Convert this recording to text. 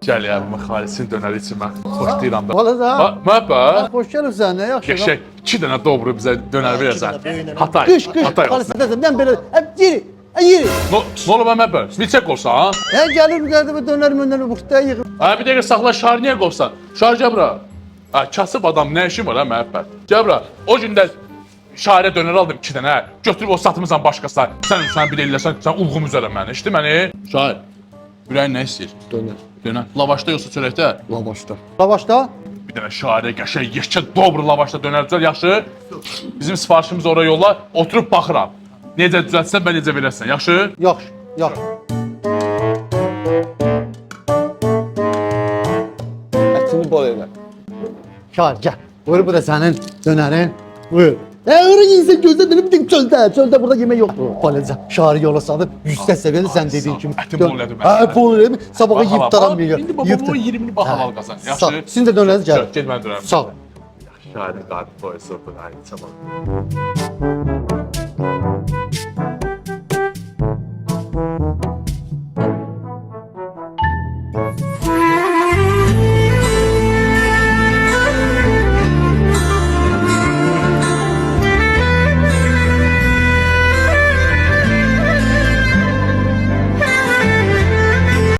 Gəl ya, xalisin dönəri için mən xoşlayıram da. Valla da. Məbə? Hoş gəlirsən, nə yaxşı. Qəşək 2 dənə dobro bizə dönər verəsən. Hatay. Qış, Hatay olsun. xalisin mən belə, yeri, yeri. Ne olur mən məbə? Milçək olsa ha? Gəlir üzərdə və dönər möndər buxtaya yığır. Bir dəqiqə saxla, şar niyə qovsan? Şar gəl bura. Kasıb adam nə işin var ha məhəbbət? Gəl bura. O gündə şairə dönər aldım 2 dənə. Götürüb o satmısan başqasına. Sən bir eləsən, sən ulğum üzərə məni. Eşitdin məni? Şair. Ürəyin nə istəyir? Dönər. Dönər. Lavaşda yoxsa çörəkdə? Lavaşda. Lavaşda? Bir dənə şairə qəşəng yekə dobro lavaşda dönər düzəl, yaxşı? Bizim sifarişimizi oraya yolla, oturub baxıram. Necə düzəltsən, mən necə verərsən, yaxşı? Yaxşı, yaxşı. Ətini bol elə. Şahar gəl. Buyur bu da sənin dönərin. Buyur. Oraya insan gözdə dönüb dik çöldə. Çöldə burada yemək yoxdur. Faleca. Şahar yola salıb yüksək səviyyədə sən dediyin kimi. Ətim bol elədim. Bol elədim. Sabaha yiyib daranmayacaq. İndi babamın 20'ni bax halal qazan, Sağ. yaxşı? Sizin də dönəniz gəl. Get mən dönərəm. Sağ ol. Şairin qarnı doysa bu, haydi, tamam.